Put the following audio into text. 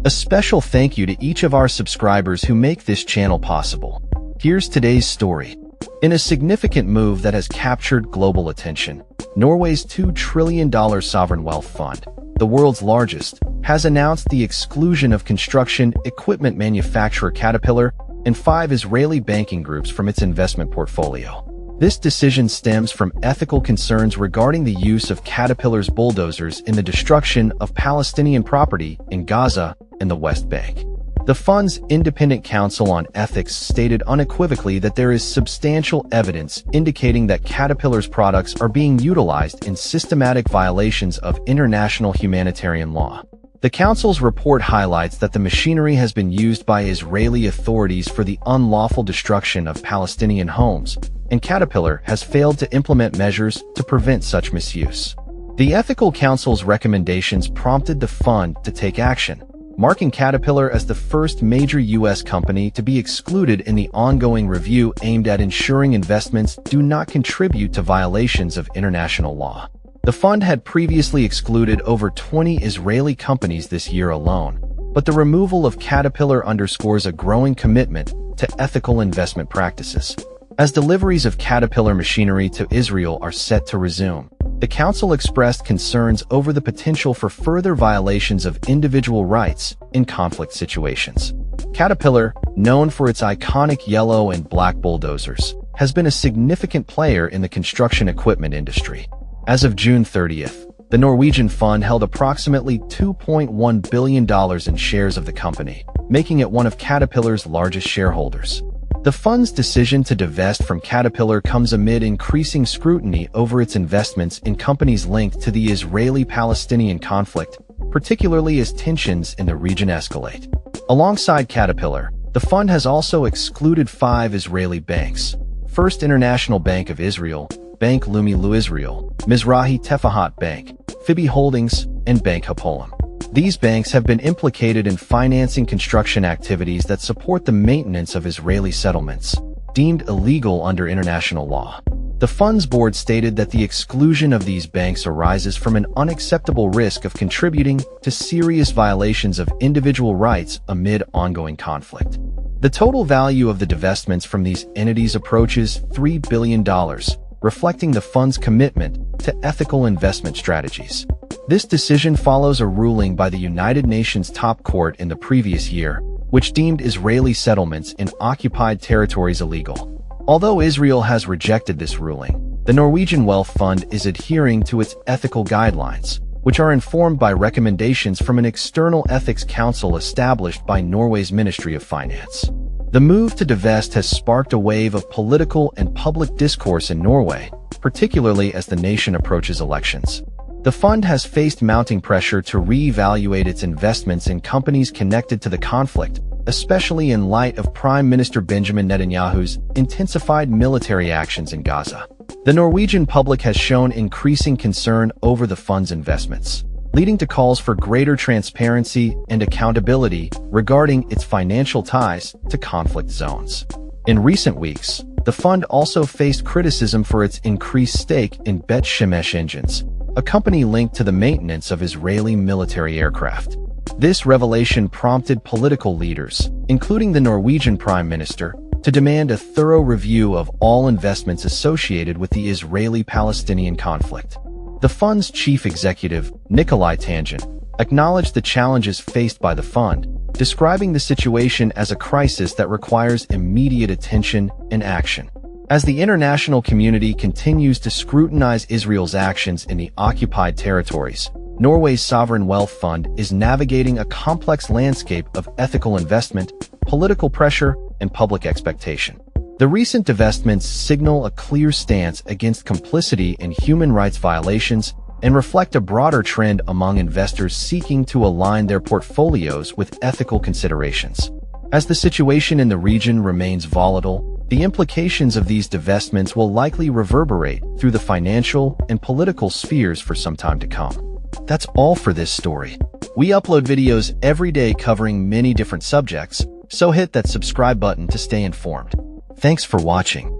A special thank you to each of our subscribers who make this channel possible. Here's today's story. In a significant move that has captured global attention, Norway's $2 trillion sovereign wealth fund, the world's largest, has announced the exclusion of construction equipment manufacturer Caterpillar and 5 Israeli banking groups from its investment portfolio. This decision stems from ethical concerns regarding the use of Caterpillar's bulldozers in the destruction of Palestinian property in Gaza and the West Bank. The fund's independent counsel on ethics stated unequivocally that there is substantial evidence indicating that Caterpillar's products are being utilized in systematic violations of international humanitarian law. The council's report highlights that the machinery has been used by Israeli authorities for the unlawful destruction of Palestinian homes, and Caterpillar has failed to implement measures to prevent such misuse. The Ethical Council's recommendations prompted the fund to take action, marking Caterpillar as the first major U.S. company to be excluded in the ongoing review aimed at ensuring investments do not contribute to violations of international law. The fund had previously excluded over 20 Israeli companies this year alone, but the removal of Caterpillar underscores a growing commitment to ethical investment practices. As deliveries of Caterpillar machinery to Israel are set to resume, the Council expressed concerns over the potential for further violations of individual rights in conflict situations. Caterpillar, known for its iconic yellow and black bulldozers, has been a significant player in the construction equipment industry. As of June 30th, the Norwegian fund held approximately $2.1 billion in shares of the company, making it one of Caterpillar's largest shareholders. The fund's decision to divest from Caterpillar comes amid increasing scrutiny over its investments in companies linked to the Israeli-Palestinian conflict, particularly as tensions in the region escalate. Alongside Caterpillar, the fund has also excluded 5 Israeli banks: First International Bank of Israel, Bank Leumi Israel, Mizrahi Tefahat Bank, Fibi Holdings, and Bank Hapolim. These banks have been implicated in financing construction activities that support the maintenance of Israeli settlements, deemed illegal under international law. The fund's board stated that the exclusion of these banks arises from an unacceptable risk of contributing to serious violations of individual rights amid ongoing conflict. The total value of the divestments from these entities approaches $3 billion, reflecting the fund's commitment to ethical investment strategies. This decision follows a ruling by the United Nations top court in the previous year, which deemed Israeli settlements in occupied territories illegal. Although Israel has rejected this ruling, the Norwegian Wealth Fund is adhering to its ethical guidelines, which are informed by recommendations from an external ethics council established by Norway's Ministry of Finance. The move to divest has sparked a wave of political and public discourse in Norway, particularly as the nation approaches elections. The fund has faced mounting pressure to re-evaluate its investments in companies connected to the conflict, especially in light of Prime Minister Benjamin Netanyahu's intensified military actions in Gaza. The Norwegian public has shown increasing concern over the fund's investments, leading to calls for greater transparency and accountability regarding its financial ties to conflict zones. In recent weeks, the fund also faced criticism for its increased stake in Bet Shemesh Engines, a company linked to the maintenance of Israeli military aircraft. This revelation prompted political leaders, including the Norwegian Prime Minister, to demand a thorough review of all investments associated with the Israeli-Palestinian conflict. The fund's chief executive, Nicolai Tangen, acknowledged the challenges faced by the fund, describing the situation as a crisis that requires immediate attention and action. As the international community continues to scrutinize Israel's actions in the occupied territories, Norway's sovereign wealth fund is navigating a complex landscape of ethical investment, political pressure, and public expectation. The recent divestments signal a clear stance against complicity in human rights violations and reflect a broader trend among investors seeking to align their portfolios with ethical considerations. As the situation in the region remains volatile, the implications of these divestments will likely reverberate through the financial and political spheres for some time to come. That's all for this story. We upload videos every day covering many different subjects, so hit that subscribe button to stay informed. Thanks for watching.